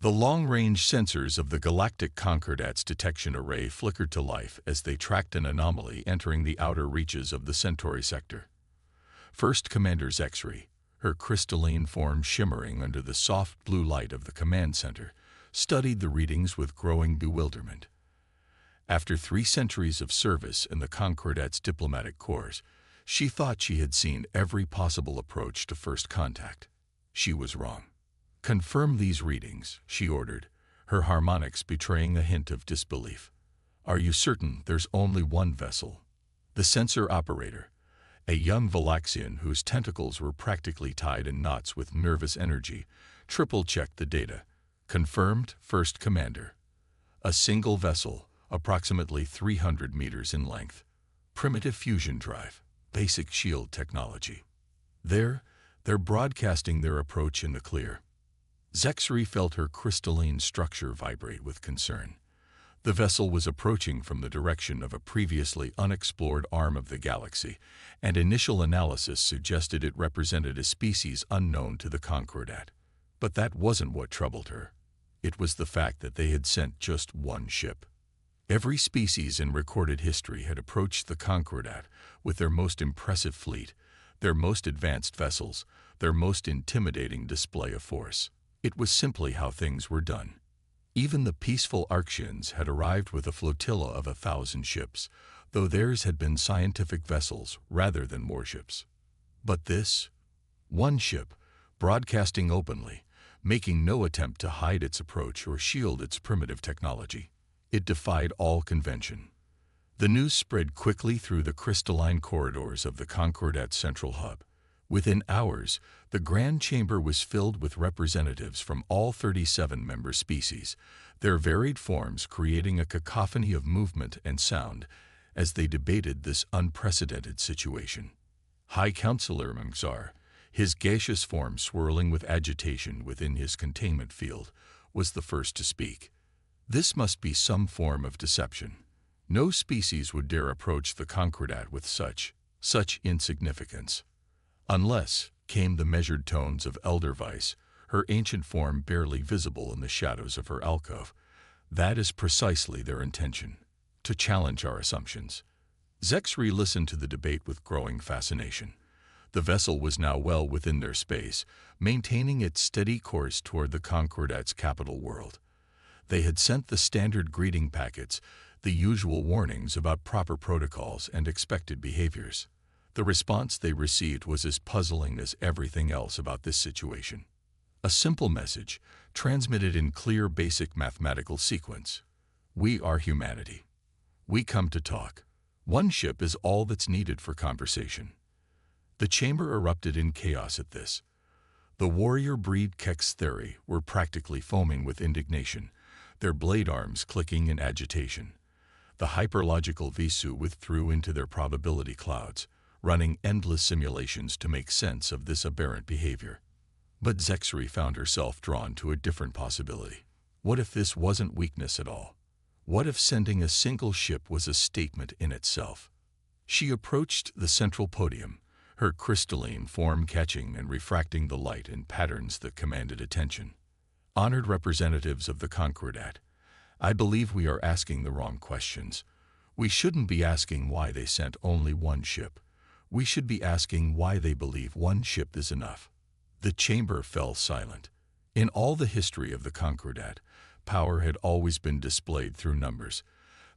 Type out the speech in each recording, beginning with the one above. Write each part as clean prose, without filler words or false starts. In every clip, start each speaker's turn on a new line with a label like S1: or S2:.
S1: The long-range sensors of the Galactic Concordat's detection array flickered to life as they tracked an anomaly entering the outer reaches of the Centauri sector. First Commander Zexri, her crystalline form shimmering under the soft blue light of the command center, studied the readings with growing bewilderment. After 3 centuries of service in the Concordat's diplomatic corps, she thought she had seen every possible approach to first contact. She was wrong. "Confirm these readings," she ordered, her harmonics betraying a hint of disbelief. "Are you certain there's only one vessel?" The sensor operator, a young Valaxian whose tentacles were practically tied in knots with nervous energy, triple-checked the data. "Confirmed, First Commander. A single vessel, approximately 300 meters in length. Primitive fusion drive, basic shield technology. They're broadcasting their approach in the clear." Zexri felt her crystalline structure vibrate with concern. The vessel was approaching from the direction of a previously unexplored arm of the galaxy, and initial analysis suggested it represented a species unknown to the Concordat. But that wasn't what troubled her. It was the fact that they had sent just one ship. Every species in recorded history had approached the Concordat with their most impressive fleet, their most advanced vessels, their most intimidating display of force. It was simply how things were done. Even the peaceful Arctians had arrived with a flotilla of 1,000 ships, though theirs had been scientific vessels rather than warships. But this? One ship, broadcasting openly, making no attempt to hide its approach or shield its primitive technology. It defied all convention. The news spread quickly through the crystalline corridors of the Concordat's central hub. Within hours, the Grand Chamber was filled with representatives from all 37 member species, their varied forms creating a cacophony of movement and sound as they debated this unprecedented situation. High Counselor Mungzar, his gaseous form swirling with agitation within his containment field, was the first to speak. This must be some form of deception. No species would dare approach the Concordat with such insignificance. "Unless," came the measured tones of Elder Weiss, her ancient form barely visible in the shadows of her alcove. "That is precisely their intention, to challenge our assumptions." Zexri listened to the debate with growing fascination. The vessel was now well within their space, maintaining its steady course toward the Concordat's capital world. They had sent the standard greeting packets, the usual warnings about proper protocols and expected behaviors. The response they received was as puzzling as everything else about this situation. A simple message, transmitted in clear basic mathematical sequence. "We are humanity. We come to talk. One ship is all that's needed for conversation." The chamber erupted in chaos at this. The warrior breed Kextheri were practically foaming with indignation, their blade arms clicking in agitation. The hyperlogical Visu withdrew into their probability clouds, running endless simulations to make sense of this aberrant behavior. But Zexri found herself drawn to a different possibility. What if this wasn't weakness at all? What if sending a single ship was a statement in itself? She approached the central podium, her crystalline form catching and refracting the light in patterns that commanded attention. "Honored representatives of the Concordat, I believe we are asking the wrong questions. We shouldn't be asking why they sent only one ship. We should be asking why they believe one ship is enough." The chamber fell silent. In all the history of the Concordat, power had always been displayed through numbers,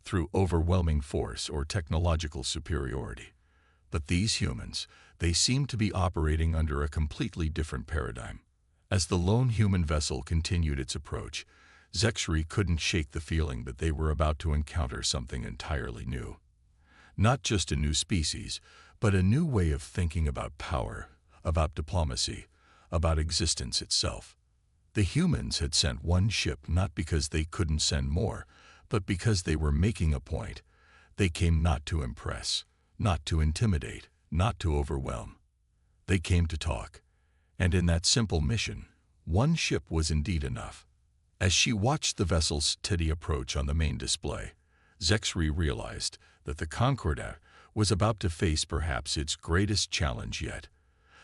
S1: through overwhelming force or technological superiority. But these humans, they seemed to be operating under a completely different paradigm. As the lone human vessel continued its approach, Zexri couldn't shake the feeling that they were about to encounter something entirely new. Not just a new species, but a new way of thinking about power, about diplomacy, about existence itself. The humans had sent one ship not because they couldn't send more, but because they were making a point. They came not to impress, not to intimidate, not to overwhelm. They came to talk. And in that simple mission, one ship was indeed enough. As she watched the vessel's steady approach on the main display, Zexri realized that the Concordat was about to face perhaps its greatest challenge yet.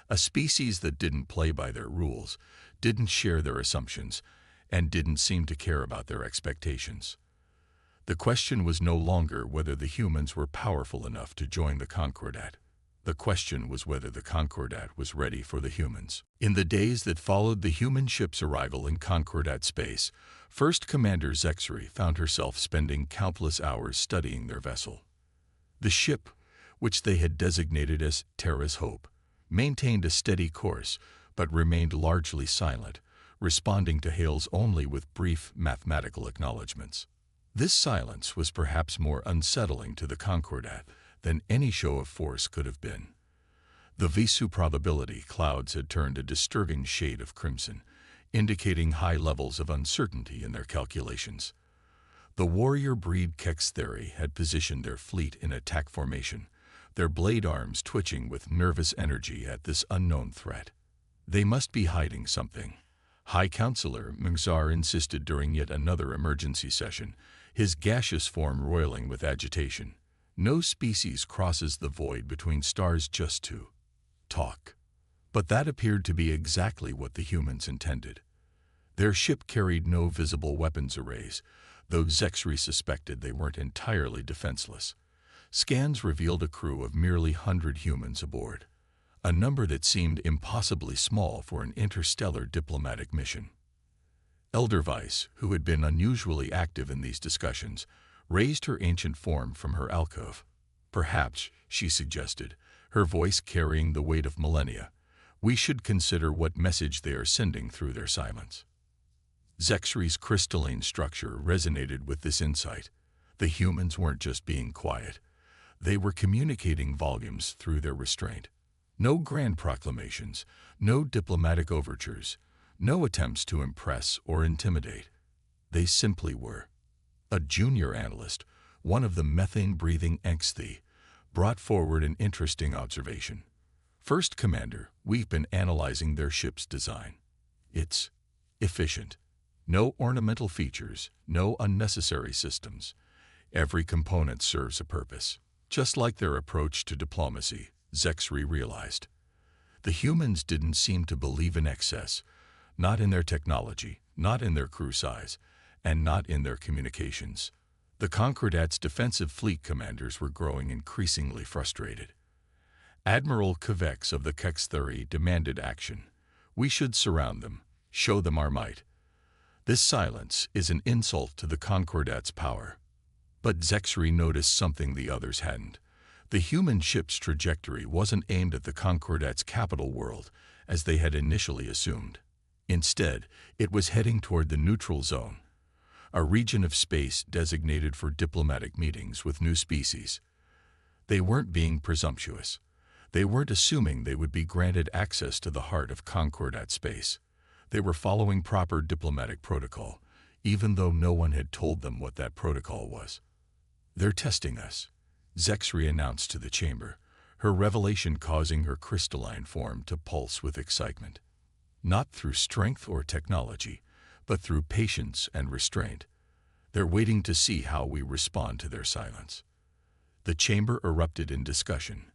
S1: A species that didn't play by their rules, didn't share their assumptions, and didn't seem to care about their expectations. The question was no longer whether the humans were powerful enough to join the Concordat. The question was whether the Concordat was ready for the humans. In the days that followed the human ship's arrival in Concordat space, First Commander Zexri found herself spending countless hours studying their vessel. The ship, which they had designated as Terra's Hope, maintained a steady course but remained largely silent, responding to hails only with brief mathematical acknowledgments. This silence was perhaps more unsettling to the Concordat than any show of force could have been. The Visu probability clouds had turned a disturbing shade of crimson, indicating high levels of uncertainty in their calculations. The warrior breed Kextheri had positioned their fleet in attack formation, their blade arms twitching with nervous energy at this unknown threat. They must be hiding something. High Counselor Mungzar insisted during yet another emergency session, his gaseous form roiling with agitation. No species crosses the void between stars just to talk. But that appeared to be exactly what the humans intended. Their ship carried no visible weapons arrays, though Zexri suspected they weren't entirely defenseless. Scans revealed a crew of merely 100 humans aboard, a number that seemed impossibly small for an interstellar diplomatic mission. Elderweiss, who had been unusually active in these discussions, raised her ancient form from her alcove. Perhaps, she suggested, her voice carrying the weight of millennia, we should consider what message they are sending through their silence. Zexri's crystalline structure resonated with this insight. The humans weren't just being quiet. They were communicating volumes through their restraint. No grand proclamations, no diplomatic overtures, no attempts to impress or intimidate. They simply were. A junior analyst, one of the methane-breathing Engsthy, brought forward an interesting observation. First Commander, we've been analyzing their ship's design. It's efficient. No ornamental features, no unnecessary systems. Every component serves a purpose. Just like their approach to diplomacy, Zexri realized. The humans didn't seem to believe in excess, not in their technology, not in their crew size, and not in their communications. The Concordat's defensive fleet commanders were growing increasingly frustrated. Admiral Kvex of the Kextheri demanded action. We should surround them, show them our might. This silence is an insult to the Concordat's power. But Zexri noticed something the others hadn't. The human ship's trajectory wasn't aimed at the Concordat's capital world, as they had initially assumed. Instead, it was heading toward the neutral zone, a region of space designated for diplomatic meetings with new species. They weren't being presumptuous. They weren't assuming they would be granted access to the heart of Concordat space. They were following proper diplomatic protocol, even though no one had told them what that protocol was. They're testing us, Zexri announced to the chamber, her revelation causing her crystalline form to pulse with excitement. Not through strength or technology, but through patience and restraint. They're waiting to see how we respond to their silence. The chamber erupted in discussion.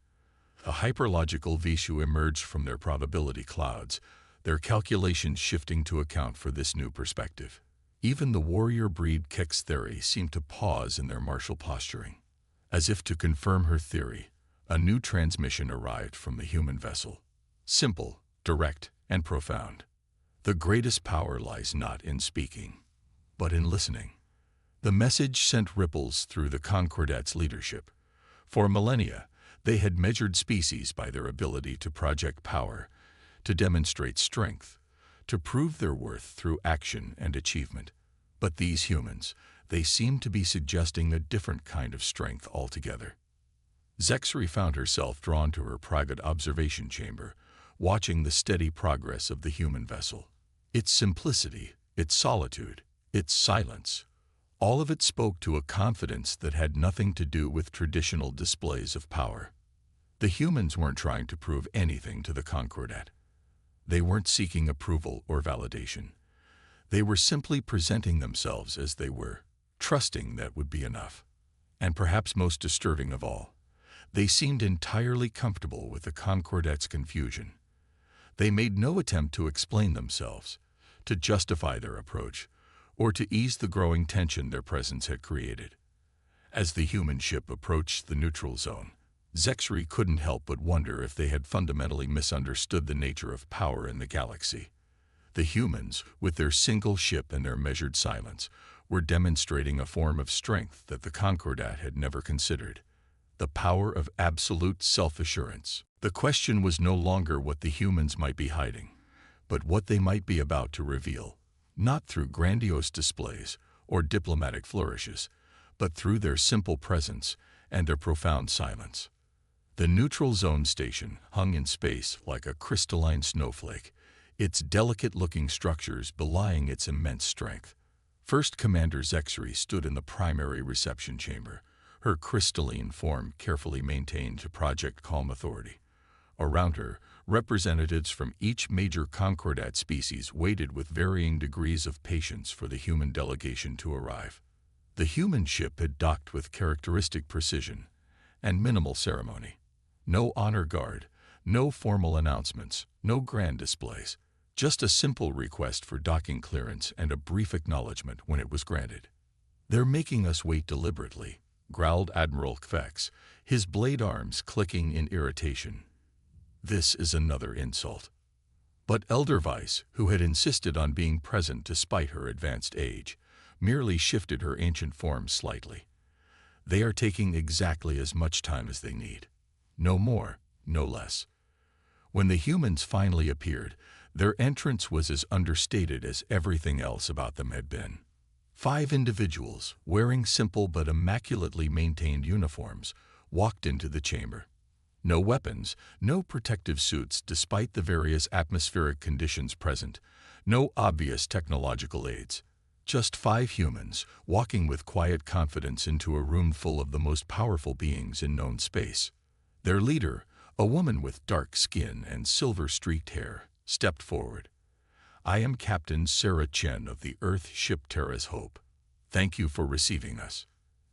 S1: A hyperlogical Vishu emerged from their probability clouds, their calculations shifting to account for this new perspective. Even the warrior breed Kextheri seemed to pause in their martial posturing. As if to confirm her theory, a new transmission arrived from the human vessel. Simple, direct, and profound. The greatest power lies not in speaking, but in listening. The message sent ripples through the Concordat's leadership. For millennia, they had measured species by their ability to project power, to demonstrate strength, to prove their worth through action and achievement. But these humans, they seemed to be suggesting a different kind of strength altogether. Zexri found herself drawn to her private observation chamber, watching the steady progress of the human vessel. Its simplicity, its solitude, its silence, all of it spoke to a confidence that had nothing to do with traditional displays of power. The humans weren't trying to prove anything to the Concordat. They weren't seeking approval or validation. They were simply presenting themselves as they were, trusting that would be enough. And perhaps most disturbing of all, they seemed entirely comfortable with the Concordat's confusion. They made no attempt to explain themselves, to justify their approach, or to ease the growing tension their presence had created. As the human ship approached the neutral zone, Zexri couldn't help but wonder if they had fundamentally misunderstood the nature of power in the galaxy. The humans, with their single ship and their measured silence, were demonstrating a form of strength that the Concordat had never considered: the power of absolute self-assurance. The question was no longer what the humans might be hiding, but what they might be about to reveal, not through grandiose displays or diplomatic flourishes, but through their simple presence and their profound silence. The neutral zone station hung in space like a crystalline snowflake, its delicate-looking structures belying its immense strength. First Commander Zexri stood in the primary reception chamber, her crystalline form carefully maintained to Project Calm authority. Around her, representatives from each major Concordat species waited with varying degrees of patience for the human delegation to arrive. The human ship had docked with characteristic precision and minimal ceremony. No honor guard, no formal announcements, no grand displays. Just a simple request for docking clearance and a brief acknowledgement when it was granted. "They're making us wait deliberately," growled Admiral Kvex, his blade arms clicking in irritation. "This is another insult." But Elder Weiss, who had insisted on being present despite her advanced age, merely shifted her ancient form slightly. "They are taking exactly as much time as they need. No more, no less." When the humans finally appeared, their entrance was as understated as everything else about them had been. 5 individuals, wearing simple but immaculately maintained uniforms, walked into the chamber. No weapons, no protective suits despite the various atmospheric conditions present, no obvious technological aids. Just 5 humans, walking with quiet confidence into a room full of the most powerful beings in known space. Their leader, a woman with dark skin and silver-streaked hair, stepped forward. "I am Captain Sarah Chen of the Earth ship Terra's Hope. Thank you for receiving us."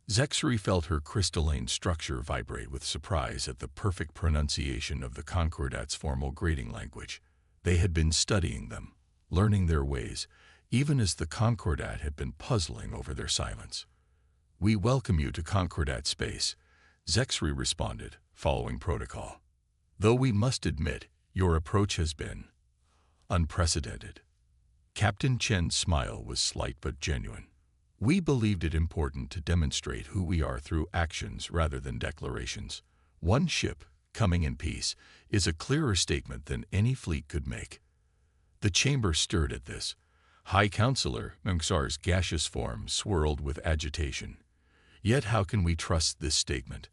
S1: Zexri felt her crystalline structure vibrate with surprise at the perfect pronunciation of the Concordat's formal greeting language. They had been studying them, learning their ways, even as the Concordat had been puzzling over their silence. "We welcome you to Concordat space," Zexri responded, following protocol. "Though we must admit, your approach has been unprecedented." Captain Chen's smile was slight but genuine. "We believed it important to demonstrate who we are through actions rather than declarations. One ship, coming in peace, is a clearer statement than any fleet could make." The chamber stirred at this. High Counselor Mungsar's gaseous form swirled with agitation. "Yet how can we trust this statement?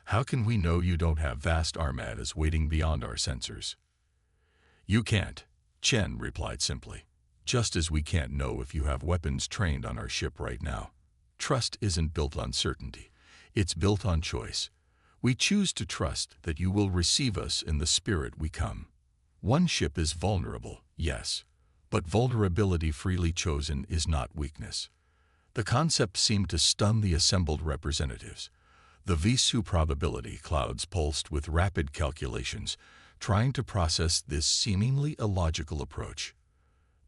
S1: How can we know you don't have vast armadas waiting beyond our sensors?" "You can't," Chen replied simply. "Just as we can't know if you have weapons trained on our ship right now. Trust isn't built on certainty. It's built on choice. We choose to trust that you will receive us in the spirit we come. One ship is vulnerable, yes, but vulnerability freely chosen is not weakness." The concept seemed to stun the assembled representatives. The Visu probability clouds pulsed with rapid calculations, trying to process this seemingly illogical approach.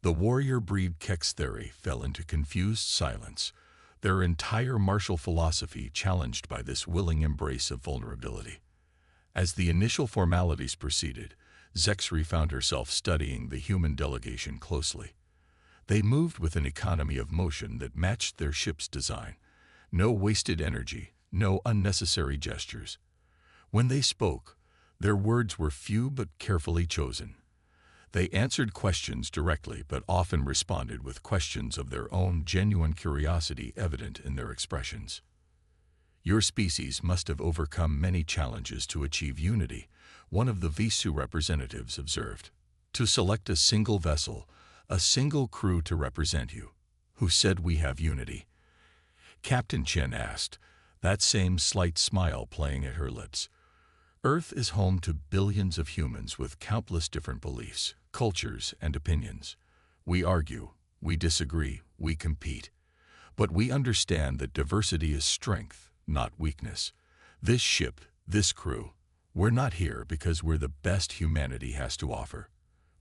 S1: The warrior breed Kex theory fell into confused silence, their entire martial philosophy challenged by this willing embrace of vulnerability. As the initial formalities proceeded, Zexri found herself studying the human delegation closely. They moved with an economy of motion that matched their ship's design. No wasted energy, no unnecessary gestures. When they spoke, their words were few but carefully chosen. They answered questions directly but often responded with questions of their own, genuine curiosity evident in their expressions. "Your species must have overcome many challenges to achieve unity," one of the Visu representatives observed. "To select a single vessel, a single crew to represent you. Who said we have unity?" Captain Chen asked, that same slight smile playing at her lips. "Earth is home to billions of humans with countless different beliefs, cultures, and opinions. We argue, we disagree, we compete. But we understand that diversity is strength, not weakness. This ship, this crew, we're not here because we're the best humanity has to offer.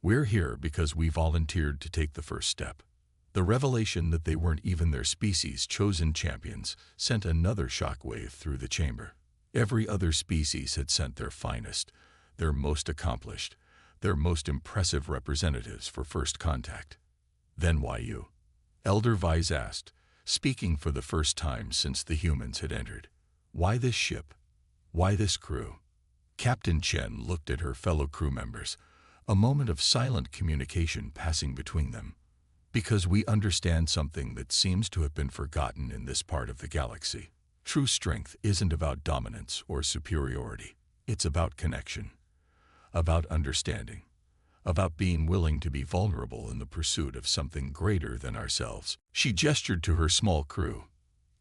S1: We're here because we volunteered to take the first step. The revelation that they weren't even their species' chosen champions sent another shockwave through the chamber. Every other species had sent their finest, their most accomplished, their most impressive representatives for first contact. Then why you? Elder Vise asked, speaking for the first time since the humans had entered. Why this ship? Why this crew? Captain Chen looked at her fellow crew members, a moment of silent communication passing between them. Because we understand something that seems to have been forgotten in this part of the galaxy. True strength isn't about dominance or superiority. It's about connection, about understanding, about being willing to be vulnerable in the pursuit of something greater than ourselves. She gestured to her small crew.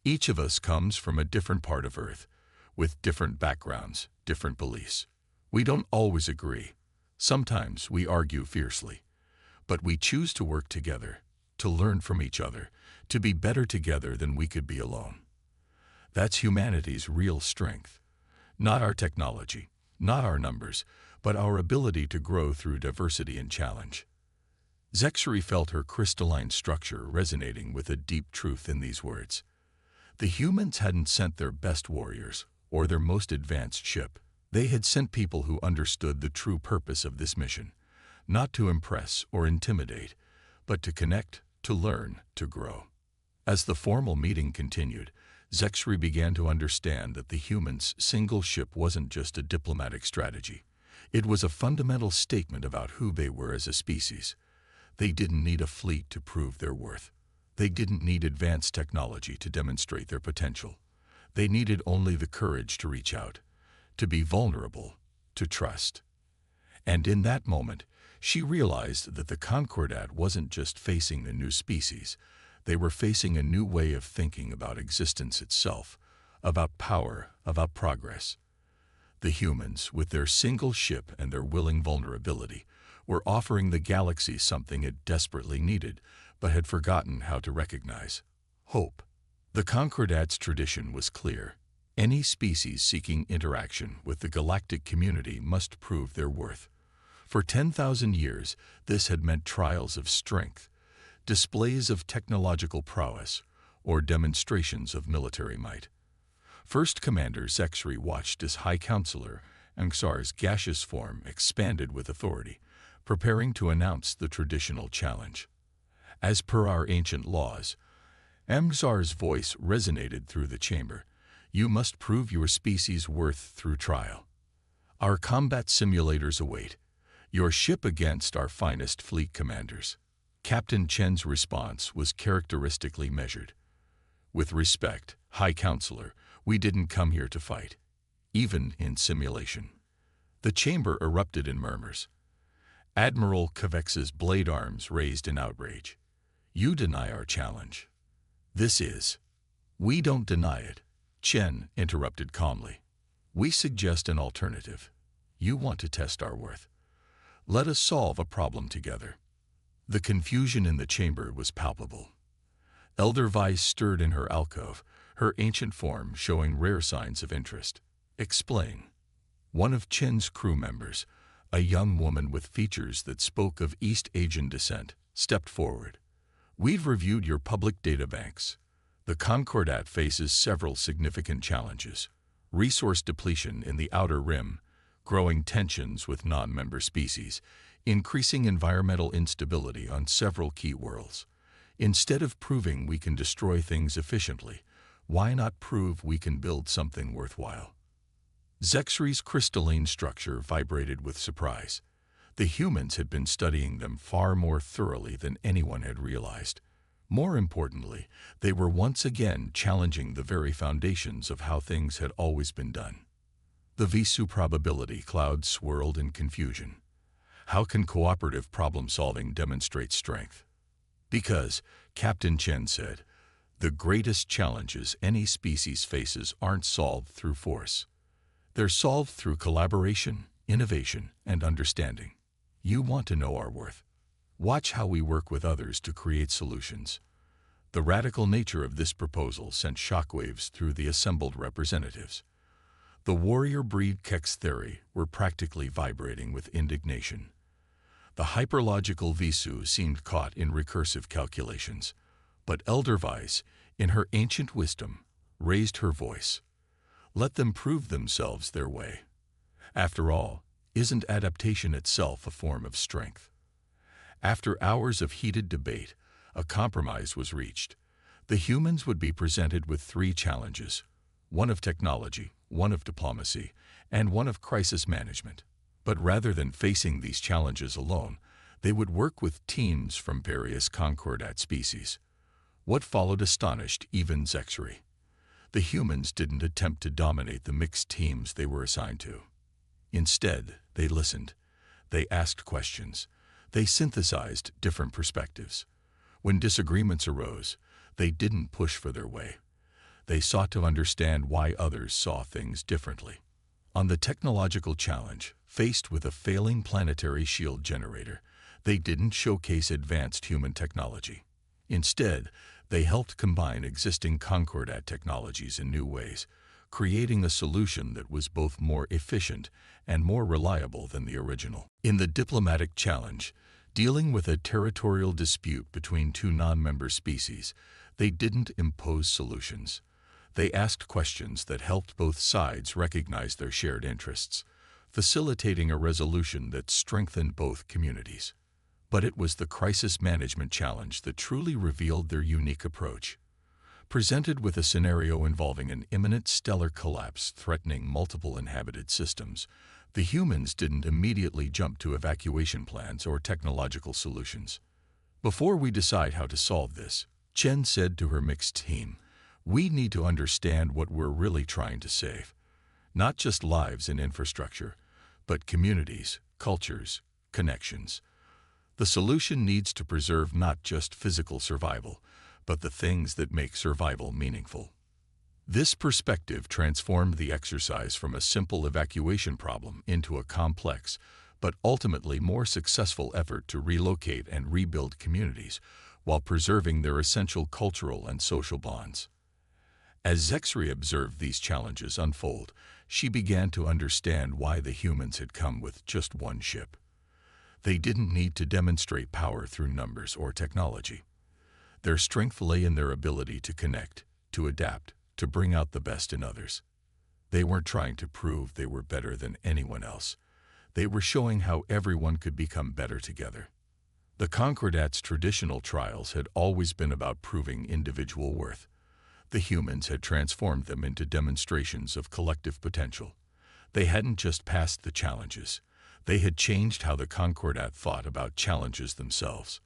S1: Each of us comes from a different part of Earth, with different backgrounds, different beliefs. We don't always agree. Sometimes we argue fiercely. But we choose to work together, to learn from each other, to be better together than we could be alone. That's humanity's real strength. Not our technology, not our numbers, but our ability to grow through diversity and challenge. Zexri felt her crystalline structure resonating with a deep truth in these words. The humans hadn't sent their best warriors or their most advanced ship. They had sent people who understood the true purpose of this mission, not to impress or intimidate, but to connect, to learn, to grow. As the formal meeting continued, Zexri began to understand that the humans' single ship wasn't just a diplomatic strategy. It was a fundamental statement about who they were as a species. They didn't need a fleet to prove their worth. They didn't need advanced technology to demonstrate their potential. They needed only the courage to reach out, to be vulnerable, to trust. And in that moment, she realized that the Concordat wasn't just facing a new species. They were facing a new way of thinking about existence itself, about power, about progress. The humans, with their single ship and their willing vulnerability, were offering the galaxy something it desperately needed, but had forgotten how to recognize: hope. The Concordat's tradition was clear. Any species seeking interaction with the galactic community must prove their worth. For 10,000 years, this had meant trials of strength, displays of technological prowess, or demonstrations of military might. First Commander Zexri watched as High Counselor Angxar's gaseous form expanded with authority, preparing to announce the traditional challenge. As per our ancient laws, Angxar's voice resonated through the chamber. You must prove your species' worth through trial. Our combat simulators await. Your ship against our finest fleet commanders. Captain Chen's response was characteristically measured. With respect, High Counselor, we didn't come here to fight, even in simulation. The chamber erupted in murmurs. Admiral Kavex's blade arms raised in outrage. You deny our challenge. This is. We don't deny it, Chen interrupted calmly. We suggest an alternative. You want to test our worth. Let us solve a problem together. The confusion in the chamber was palpable. Elder Vise stirred in her alcove, her ancient form showing rare signs of interest. Explain. One of Chen's crew members, a young woman with features that spoke of East Asian descent, stepped forward. We've reviewed your public databanks. The Concordat faces several significant challenges: resource depletion in the Outer Rim, growing tensions with non-member species, increasing environmental instability on several key worlds. Instead of proving we can destroy things efficiently, why not prove we can build something worthwhile? Zexri's crystalline structure vibrated with surprise. The humans had been studying them far more thoroughly than anyone had realized. More importantly, they were once again challenging the very foundations of how things had always been done. The Visu probability cloud swirled in confusion. How can cooperative problem-solving demonstrate strength? Because, Captain Chen said, the greatest challenges any species faces aren't solved through force. They're solved through collaboration, innovation, and understanding. You want to know our worth. Watch how we work with others to create solutions. The radical nature of this proposal sent shockwaves through the assembled representatives. The warrior breed Kextheri were practically vibrating with indignation. The hyperlogical Visu seemed caught in recursive calculations, but Elder Weiss, in her ancient wisdom, raised her voice. Let them prove themselves their way. After all, isn't adaptation itself a form of strength? After hours of heated debate, a compromise was reached. The humans would be presented with three challenges: one of technology, one of diplomacy, and one of crisis management. But rather than facing these challenges alone, they would work with teams from various Concordat species. What followed astonished even Zexri. The humans didn't attempt to dominate the mixed teams they were assigned to. Instead, they listened. They asked questions. They synthesized different perspectives. When disagreements arose, they didn't push for their way. They sought to understand why others saw things differently. On the technological challenge, faced with a failing planetary shield generator, they didn't showcase advanced human technology. Instead, they helped combine existing Concordat technologies in new ways, creating a solution that was both more efficient and more reliable than the original. In the diplomatic challenge, dealing with a territorial dispute between two non-member species, they didn't impose solutions. They asked questions that helped both sides recognize their shared interests, facilitating a resolution that strengthened both communities. But it was the crisis management challenge that truly revealed their unique approach. Presented with a scenario involving an imminent stellar collapse threatening multiple inhabited systems, the humans didn't immediately jump to evacuation plans or technological solutions. Before we decide how to solve this, Chen said to her mixed team, we need to understand what we're really trying to save. Not just lives and infrastructure, but communities, cultures, connections. The solution needs to preserve not just physical survival, but the things that make survival meaningful. This perspective transformed the exercise from a simple evacuation problem into a complex, but ultimately more successful effort to relocate and rebuild communities while preserving their essential cultural and social bonds. As Zexri observed these challenges unfold, she began to understand why the humans had come with just one ship. They didn't need to demonstrate power through numbers or technology. Their strength lay in their ability to connect, to adapt, to bring out the best in others. They weren't trying to prove they were better than anyone else. They were showing how everyone could become better together. The Concordat's traditional trials had always been about proving individual worth. The humans had transformed them into demonstrations of collective potential. They hadn't just passed the challenges. They had changed how the Concordat thought about challenges themselves.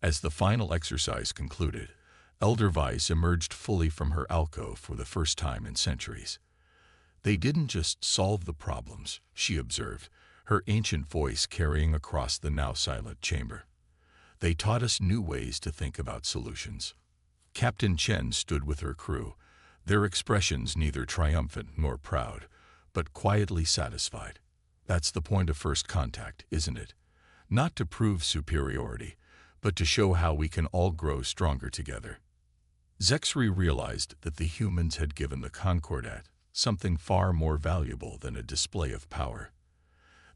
S1: As the final exercise concluded, Elder Weiss emerged fully from her alcove for the first time in centuries. They didn't just solve the problems, she observed, her ancient voice carrying across the now silent chamber. They taught us new ways to think about solutions. Captain Chen stood with her crew, their expressions neither triumphant nor proud, but quietly satisfied. That's the point of first contact, isn't it? Not to prove superiority, but to show how we can all grow stronger together. Zexri realized that the humans had given the Concordat something far more valuable than a display of power.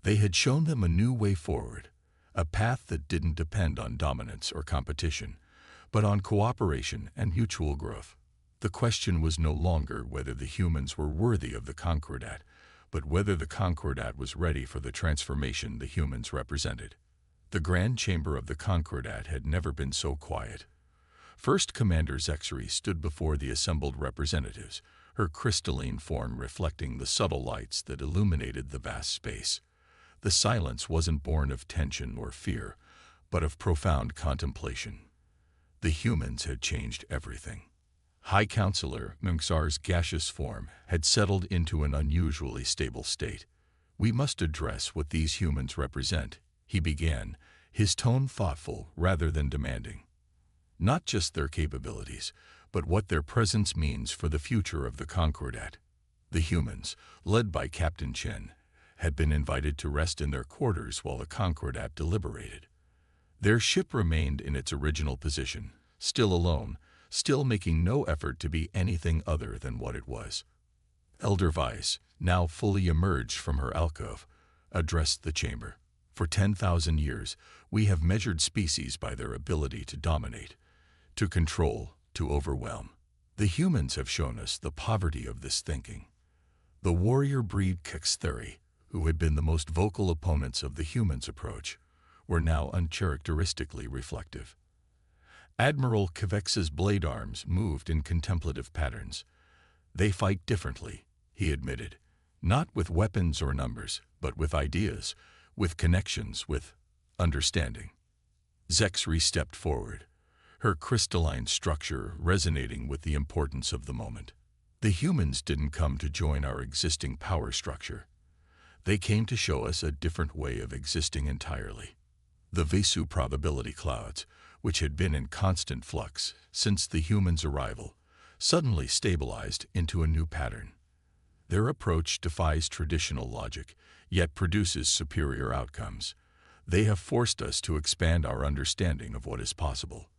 S1: They had shown them a new way forward, a path that didn't depend on dominance or competition, but on cooperation and mutual growth. The question was no longer whether the humans were worthy of the Concordat, but whether the Concordat was ready for the transformation the humans represented. The Grand Chamber of the Concordat had never been so quiet. First Commander Zexri stood before the assembled representatives, her crystalline form reflecting the subtle lights that illuminated the vast space. The silence wasn't born of tension or fear, but of profound contemplation. The humans had changed everything. High Counselor Mungsar's gaseous form had settled into an unusually stable state. We must address what these humans represent, he began, his tone thoughtful rather than demanding. Not just their capabilities, but what their presence means for the future of the Concordat. The humans, led by Captain Chen, had been invited to rest in their quarters while the Concordat deliberated. Their ship remained in its original position, still alone, still making no effort to be anything other than what it was. Elder Weiss, now fully emerged from her alcove, addressed the chamber. For 10,000 years, we have measured species by their ability to dominate, to control, to overwhelm. The humans have shown us the poverty of this thinking. The warrior breed Kextheri, who had been the most vocal opponents of the humans' approach, were now uncharacteristically reflective. Admiral Kavex's blade arms moved in contemplative patterns. They fight differently, he admitted, not with weapons or numbers, but with ideas, with connections, with understanding. Zexri stepped forward, her crystalline structure resonating with the importance of the moment. The humans didn't come to join our existing power structure. They came to show us a different way of existing entirely. The Vesu probability clouds, which had been in constant flux since the humans' arrival, suddenly stabilized into a new pattern. Their approach defies traditional logic, yet produces superior outcomes. They have forced us to expand our understanding of what is possible.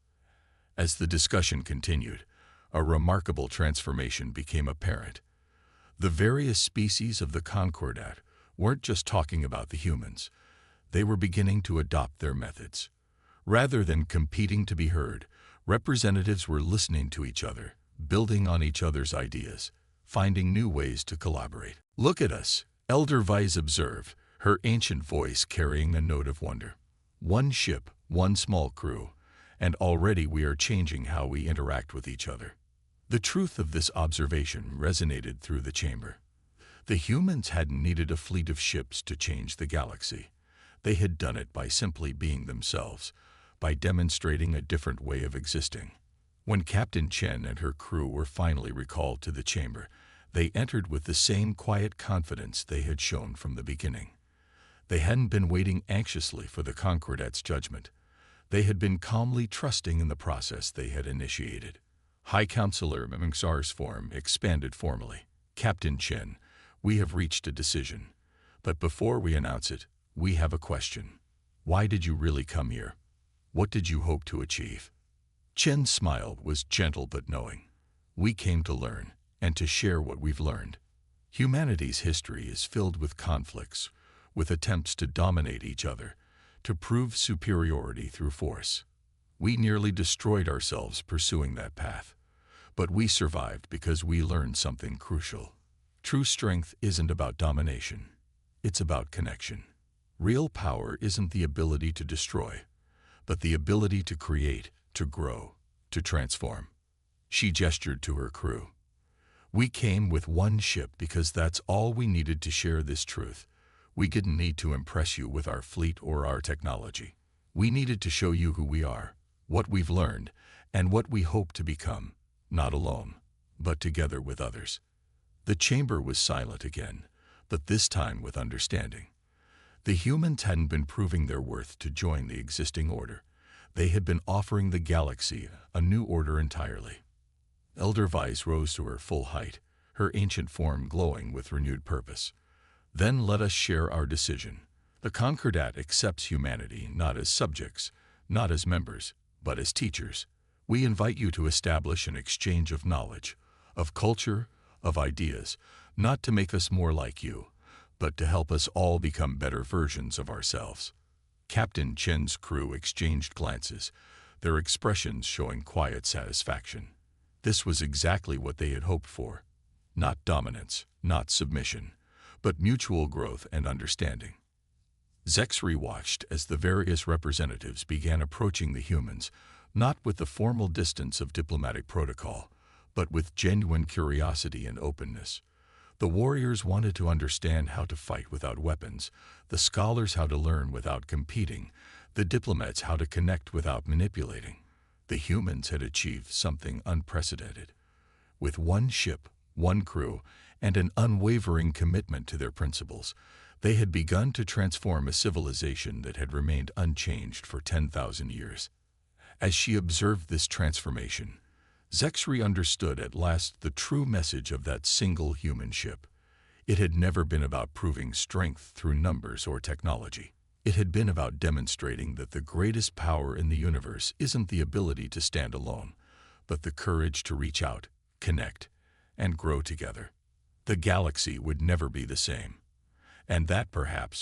S1: As the discussion continued, a remarkable transformation became apparent. The various species of the Concordat weren't just talking about the humans. They were beginning to adopt their methods. Rather than competing to be heard, representatives were listening to each other, building on each other's ideas, finding new ways to collaborate. "Look at us," Elder Vise observed, her ancient voice carrying a note of wonder. "One ship, one small crew, and already we are changing how we interact with each other." The truth of this observation resonated through the chamber. The humans hadn't needed a fleet of ships to change the galaxy. They had done it by simply being themselves, by demonstrating a different way of existing. When Captain Chen and her crew were finally recalled to the chamber, they entered with the same quiet confidence they had shown from the beginning. They hadn't been waiting anxiously for the Concordat's judgment. They had been calmly trusting in the process they had initiated. High Counselor Mengzar's form expanded formally. "Captain Chen, we have reached a decision. But before we announce it, we have a question. Why did you really come here? What did you hope to achieve?" Chen's smile was gentle but knowing. "We came to learn, and to share what we've learned. Humanity's history is filled with conflicts, with attempts to dominate each other, to prove superiority through force. We nearly destroyed ourselves pursuing that path. But we survived because we learned something crucial. True strength isn't about domination. It's about connection. Real power isn't the ability to destroy, but the ability to create, to grow, to transform." She gestured to her crew. "We came with one ship because that's all we needed to share this truth. We didn't need to impress you with our fleet or our technology. We needed to show you who we are, what we've learned, and what we hope to become, not alone, but together with others." The chamber was silent again, but this time with understanding. The humans hadn't been proving their worth to join the existing order. They had been offering the galaxy a new order entirely. Elder Vise rose to her full height, her ancient form glowing with renewed purpose. "Then let us share our decision. The Concordat accepts humanity not as subjects, not as members, but as teachers. We invite you to establish an exchange of knowledge, of culture, of ideas, not to make us more like you, but to help us all become better versions of ourselves." Captain Chen's crew exchanged glances, their expressions showing quiet satisfaction. This was exactly what they had hoped for. Not dominance, not submission, but mutual growth and understanding. Zexri watched as the various representatives began approaching the humans, not with the formal distance of diplomatic protocol, but with genuine curiosity and openness. The warriors wanted to understand how to fight without weapons, the scholars how to learn without competing, the diplomats how to connect without manipulating. The humans had achieved something unprecedented. With one ship, one crew, and an unwavering commitment to their principles, they had begun to transform a civilization that had remained unchanged for 10,000 years. As she observed this transformation, Zexri understood at last the true message of that single human ship. It had never been about proving strength through numbers or technology. It had been about demonstrating that the greatest power in the universe isn't the ability to stand alone, but the courage to reach out, connect, and grow together. The galaxy would never be the same. And that, perhaps,